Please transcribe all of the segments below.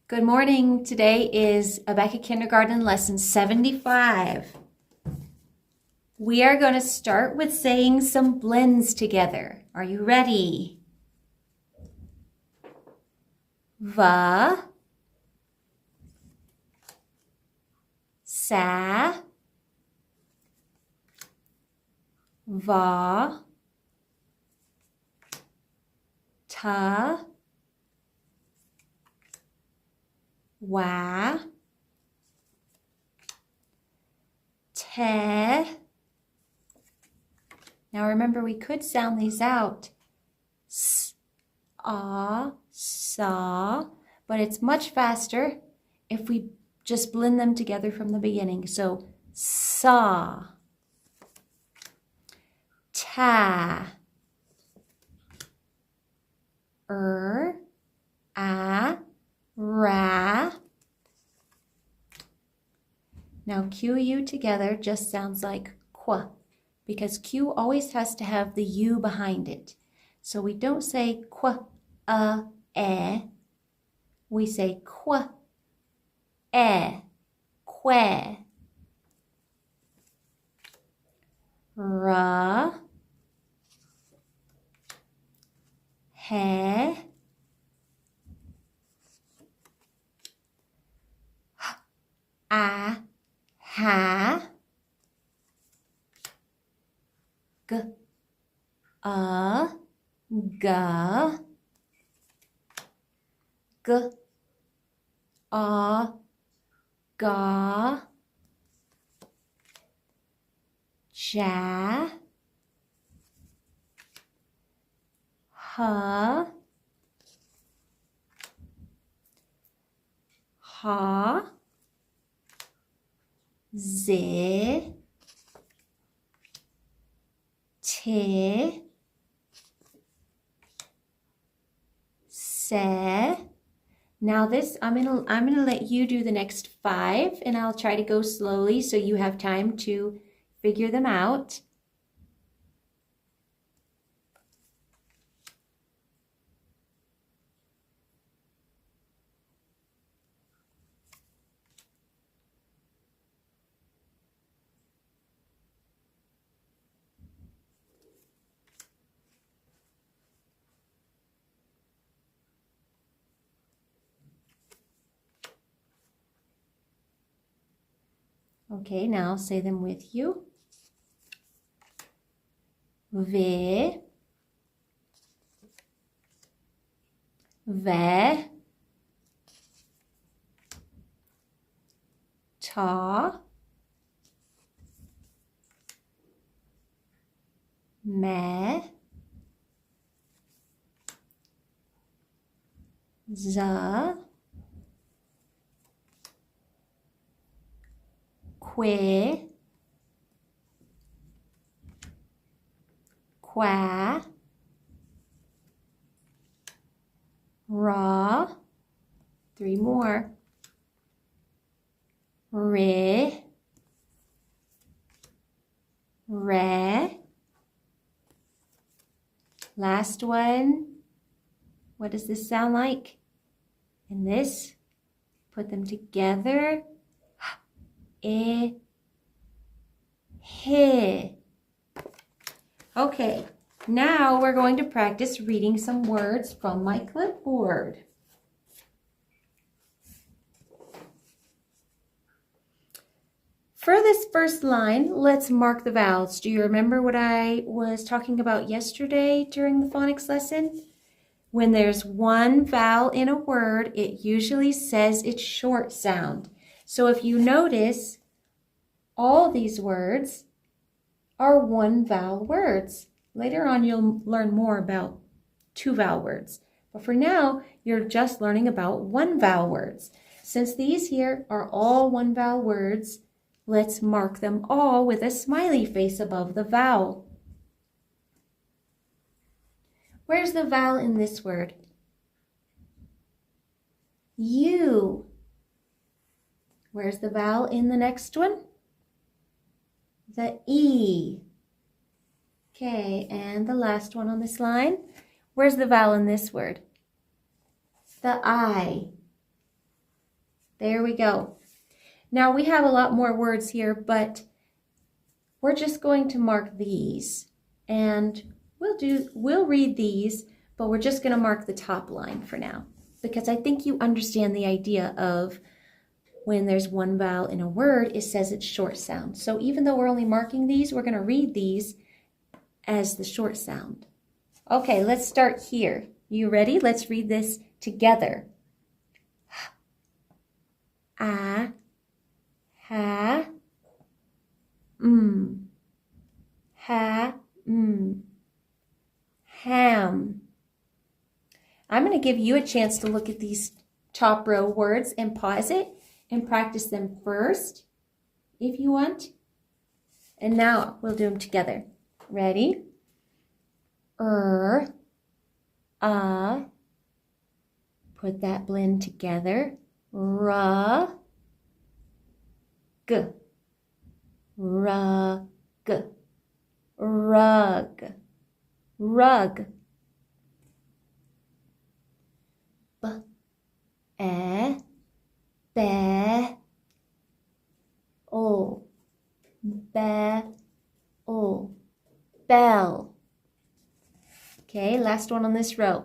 Good morning. Today is Abeka Kindergarten lesson 75. We are going to start with saying some blends together. Are you ready? Va, sa, va, ta, wa, te. Now remember, we could sound these out. S, ah, sa, but it's much faster if we just blend them together from the beginning. So, sa, ta, a, ra. Now Q-U together just sounds like qua, because Q always has to have the U behind it. So we don't say qua, e. We say qua, e, que. Ra, he, a, ha, g, ga, g, ga, ja, ha, ze, te, se. Now this, I'm gonna let you do the next 5, and I'll try to go slowly so you have time to figure them out. Okay, now say them with you. Ve, ve, ta, me, za, que, qua, ra. 3 more. Re, re. Last one. What does this sound like? And this, put them together. E, he. Okay, now we're going to practice reading some words from my clipboard. For this first line, let's mark the vowels. Do you remember what I was talking about yesterday during the phonics lesson? When there's one vowel in a word, it usually says its short sound. So if you notice, all these words are one vowel words. Later on, you'll learn more about 2 vowel words. But for now, you're just learning about 1 vowel words. Since these here are all 1 vowel words, let's mark them all with a smiley face above the vowel. Where's the vowel in this word? U. Where's the vowel in the next one? The E. Okay, and the last one on this line. Where's the vowel in this word? The I. There we go. Now we have a lot more words here, but we're just going to mark these. And we'll read these, but we're just going to mark the top line for now, because I think you understand the idea of when there's one vowel in a word, it says it's short sound. So even though we're only marking these, we're going to read these as the short sound. Okay, let's start here. You ready? Let's read this together. A, ha, ha, ham. I'm going to give you a chance to look at these top row words and pause it and practice them first if you want. And now we'll do them together. Ready? Put that blend together. Rug, rug, rug, rug. Be, o, bell. Okay, last one on this row.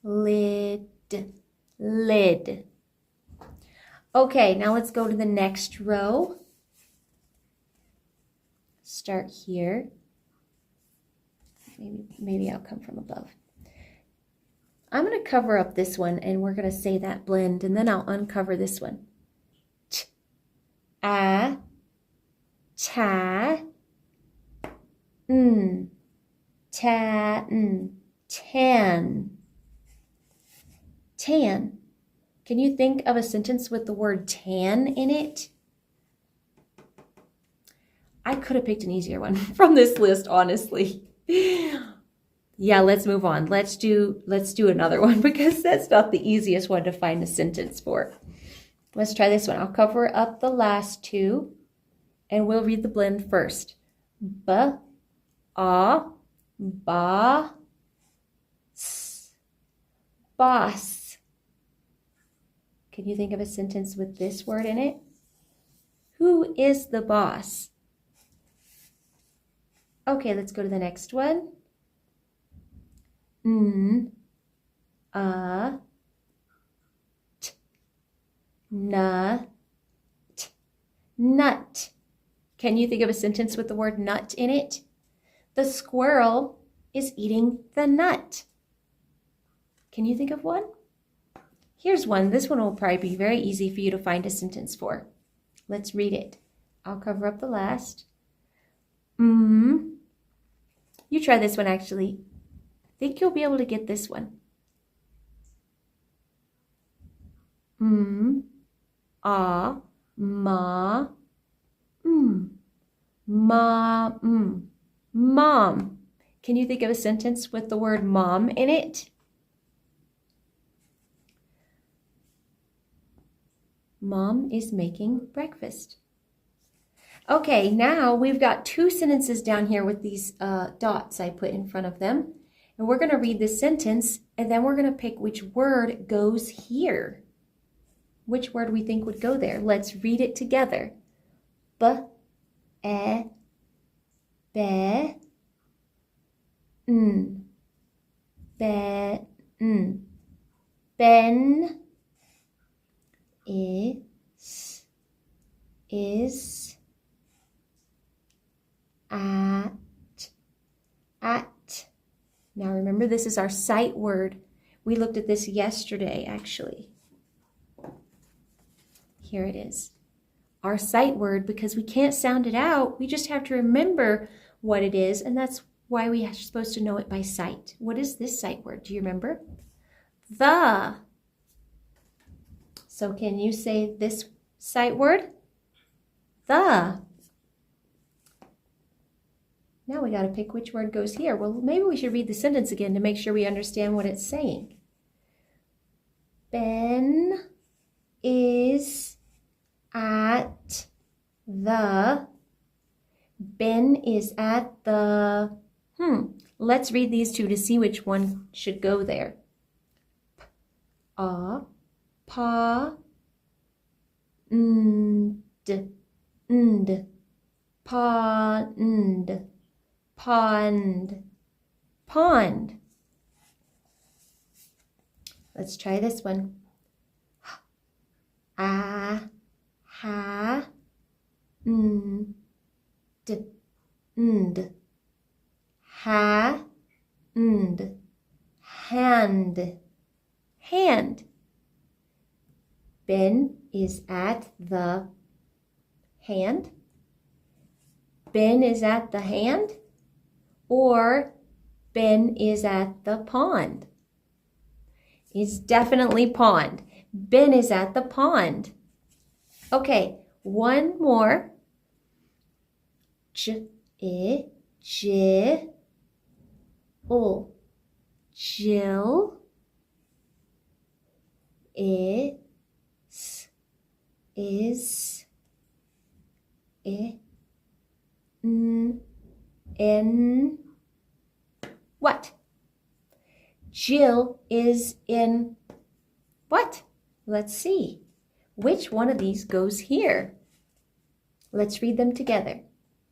Lid, lid. Okay, now let's go to the next row. Start here. Maybe I'll come from above. I'm going to cover up this one, and we're going to say that blend, and then I'll uncover this one. Ta, tan, tan. Can you think of a sentence with the word tan in it? I could have picked an easier one from this list, honestly. Yeah, let's move on. Let's do another one, because that's not the easiest one to find a sentence for. Let's try this one. I'll cover up the last two, and we'll read the blend first. Ba, ba, boss. Can you think of a sentence with this word in it? Who is the boss? Okay, let's go to the next one. Nut. Can you think of a sentence with the word nut in it? The squirrel is eating the nut. Can you think of one? Here's one. This one will probably be very easy for you to find a sentence for. Let's read it. I'll cover up the last. You try this one, actually. I think you'll be able to get this one. Ma, mom. Can you think of a sentence with the word mom in it? Mom is making breakfast. Okay, now we've got two sentences down here with these dots I put in front of them. And we're going to read this sentence, and then we're going to pick which word goes here. Which word we think would go there. Let's read it together. B, e, be, n. Be, n. Ben, is, at. Now remember, this is our sight word. We looked at this yesterday, actually. Here it is. Our sight word, because we can't sound it out. We just have to remember what it is, and that's why we are supposed to know it by sight. What is this sight word? Do you remember? The. So can you say this sight word? The. Now we got to pick which word goes here. Well, maybe we should read the sentence again to make sure we understand what it's saying. Ben is at the. Ben is at the. Let's read these two to see which one should go there. Pa, nd, pond, pond, pond. Let's try this one. Ha, nd, ha, hand, hand. Ben is at the hand. Ben is at the hand, or Ben is at the pond. It's definitely pond. Ben is at the pond. Okay, one more. Jill, Jill is in what? Jill is in what? Let's see. Which one of these goes here? Let's read them together.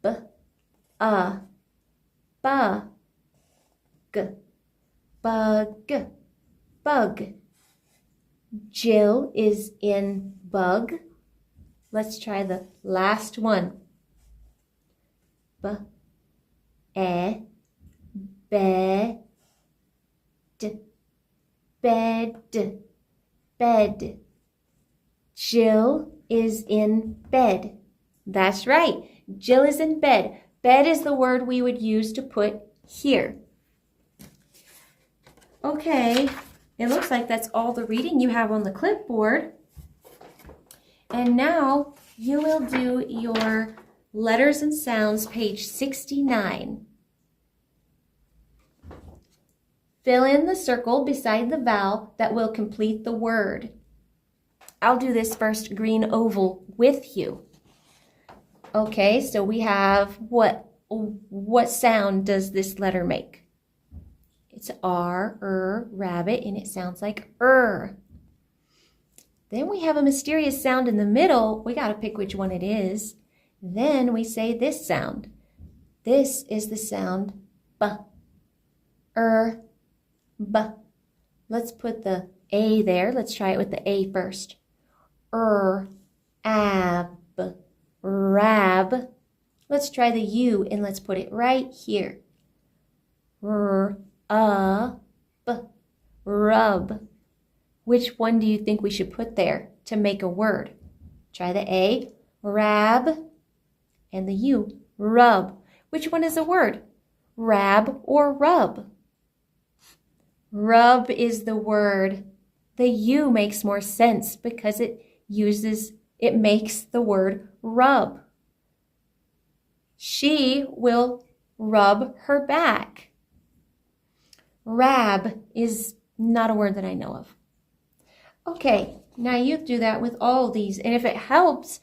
Bug, bug. Jill is in bug. Let's try the last one. Bed, bed. Jill is in bed. That's right. Jill is in bed. Bed is the word we would use to put here. Okay, it looks like that's all the reading you have on the clipboard. And now you will do your letters and sounds, page 69. Fill in the circle beside the vowel that will complete the word. I'll do this first green oval with you. Okay, so we have what sound does this letter make? It's R, rabbit, and it sounds like Then we have a mysterious sound in the middle. We got to pick which one it is. Then we say this sound. This is the sound B. B. Let's put the A there. Let's try it with the A first. Ab, rab. Let's try the U and let's put it right here. Rub. Which one do you think we should put there to make a word? Try the A, rab, and the U, rub. Which one is a word? Rab or rub? Rub is the word. The U makes more sense because it makes the word rub. She will rub her back. Rab is not a word that I know of. Okay, now you do that with all these. And if it helps,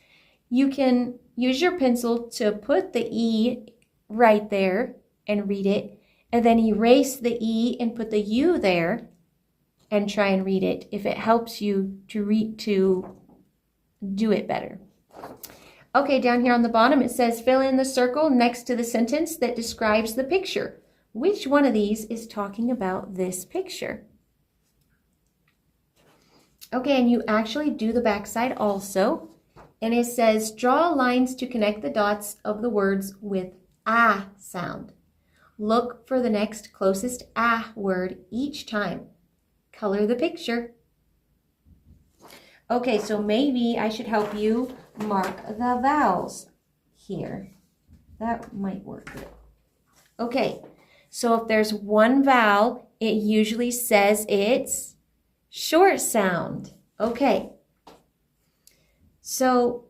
you can use your pencil to put the E right there and read it. And then erase the E and put the U there and try and read it if it helps you to do it better. Okay, down here on the bottom it says fill in the circle next to the sentence that describes the picture. Which one of these is talking about this picture? Okay, and you actually do the backside also. And it says draw lines to connect the dots of the words with ah sound. Look for the next closest ah word each time. Color the picture. Okay, so maybe I should help you mark the vowels here. That might work good. Okay, so if there's one vowel, it usually says it's short sound. Okay, so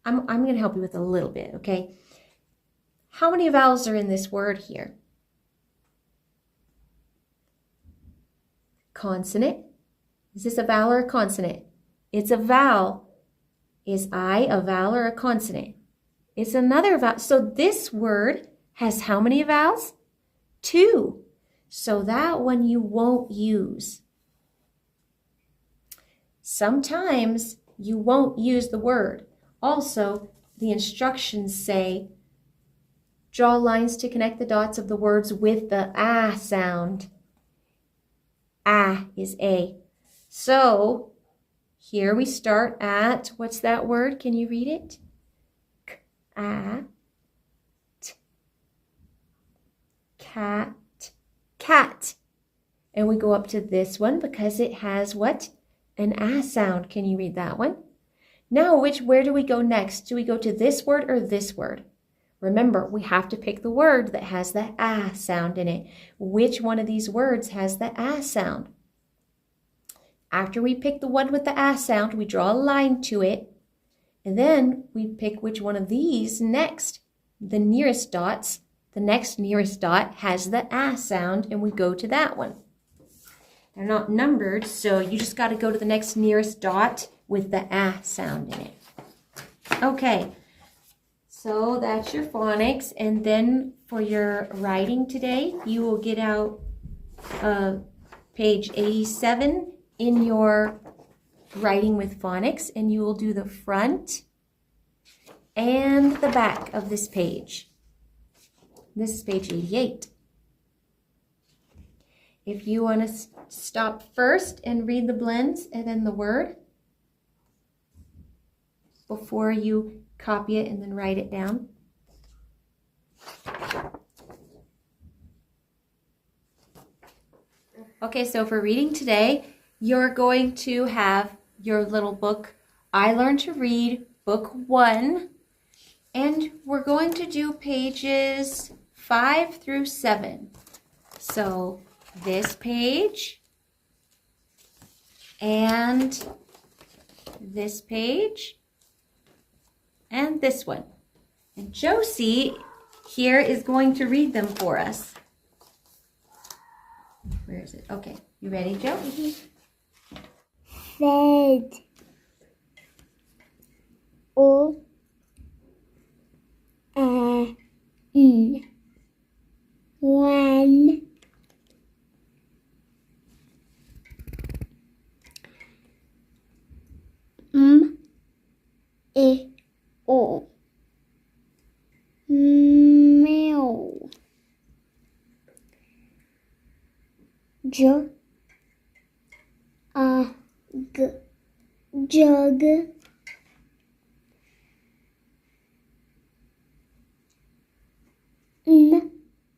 I'm going to help you with a little bit, okay? How many vowels are in this word here? Consonant. Is this a vowel or a consonant? It's a vowel. Is I a vowel or a consonant? It's another vowel. So this word has how many vowels? 2. So that one you won't use. Sometimes you won't use the word. Also, the instructions say, draw lines to connect the dots of the words with the ah sound. Ah is A. So, here we start at, what's that word? Can you read it? K-a-t. Cat. Cat. And we go up to this one because it has what? An ah sound. Can you read that one? Now, where do we go next? Do we go to this word or this word? Remember, we have to pick the word that has the ah sound in it. Which one of these words has the ah sound? After we pick the one with the ah sound, we draw a line to it, and then we pick which one of these next. The nearest dots, the next nearest dot has the ah sound, and we go to that one. They're not numbered, so you just got to go to the next nearest dot with the ah sound in it. Okay, so that's your phonics, and then for your writing today, you will get out page 87 in your writing with phonics, and you will do the front and the back of this page. This is page 88. If you want to stop first and read the blends and then the word before you copy it and then write it down. Okay, so for reading today, you're going to have your little book, I Learned to Read, Book 1, and we're going to do pages 5 through 7. So this page and this page and this one. And Josie here is going to read them for us. Where is it? Okay, you ready, Joe? Fed. O. N. One. E. O. Meow. J. A. G. Jug. N.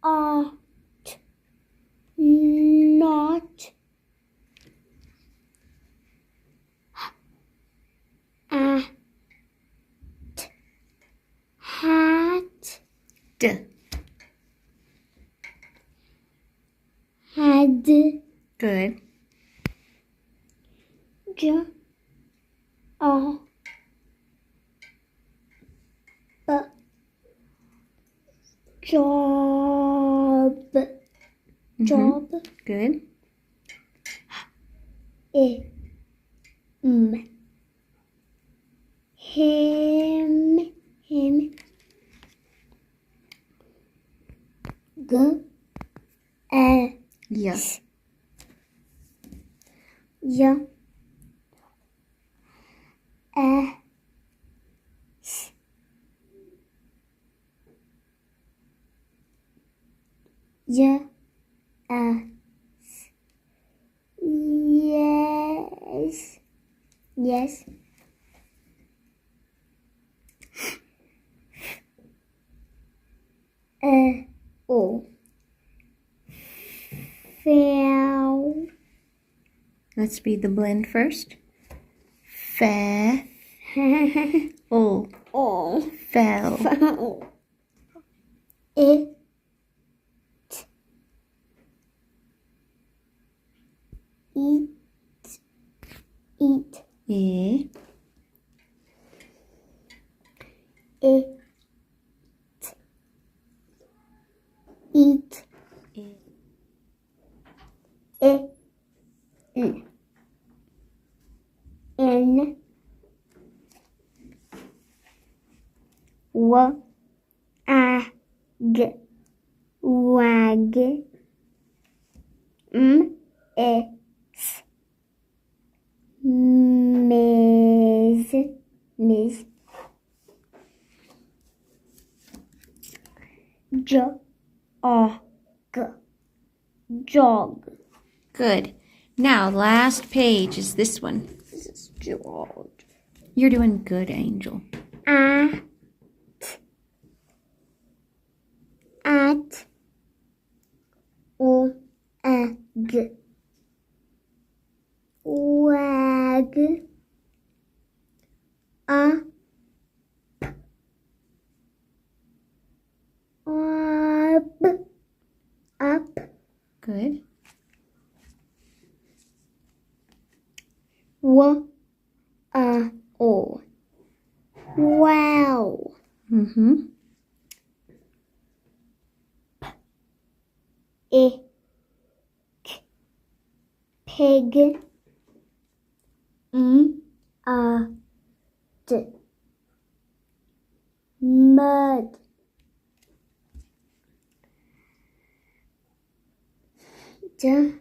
A. T. Not. A. T. Hat. D. Had. Good. J. A. B. Job. Job. Good. E. M. Him. Him. G. E. Yes. Y. E. S. Y. S. Yes. Yes. O. Fell. Let's read the blend first. Fe. O. O. Fell. Fell. It. Eat. Eat. E. It. Eat. E. It. N. W. A. G. wag, is, miss, jog, jog. Good. Now, last page is this one. This is George. You're doing good, Angel. At, wag, up, Good. wow. Mm-hmm. Pig, mud, jug,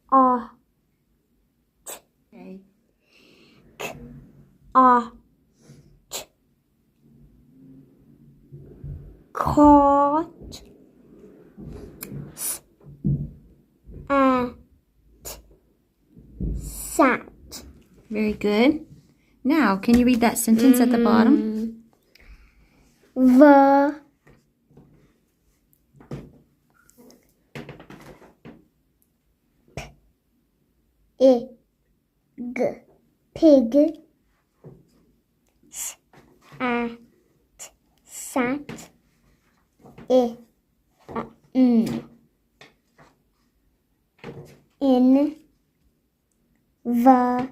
Okay. caught, sat. Very good. Now, can you read that sentence at the bottom? The pig sat in the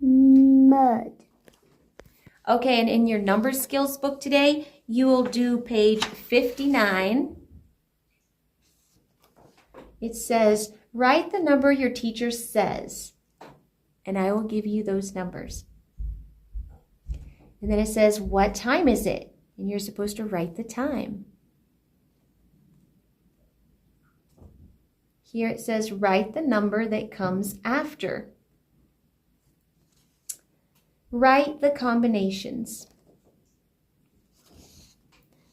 mud. Okay, and in your number skills book today, you will do page 59. It says, write the number your teacher says, and I will give you those numbers. And then it says, what time is it? And you're supposed to write the time. Here it says, write the number that comes after. Write the combinations.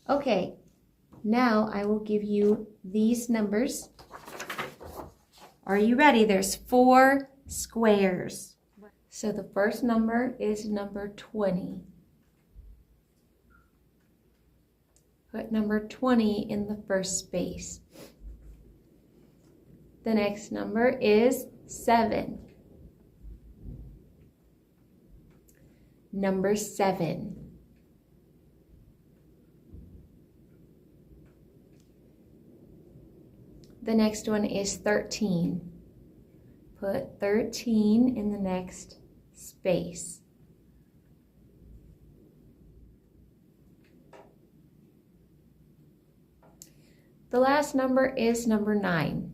Okay, now I will give you these numbers. Are you ready? There's 4 squares. So the first number is number 20. Put number 20 in the first space. The next number is 7. Number 7. The next one is 13. Put 13 in the next space. The last number is number 9.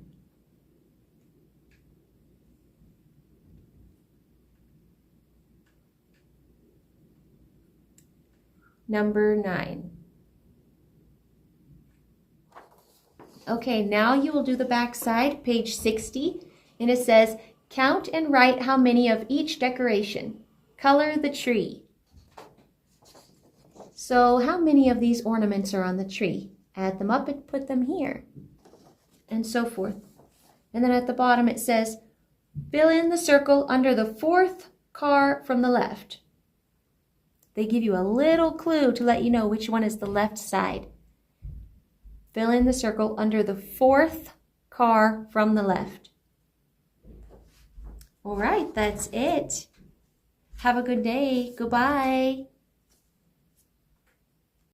Number 9. Okay, now you will do the back side, page 60, and it says, count and write how many of each decoration. Color the tree. So how many of these ornaments are on the tree? Add them up and put them here, and so forth. And then at the bottom it says, fill in the circle under the 4th car from the left. They give you a little clue to let you know which one is the left side. Fill in the circle under the 4th car from the left. All right, that's it. Have a good day. Goodbye.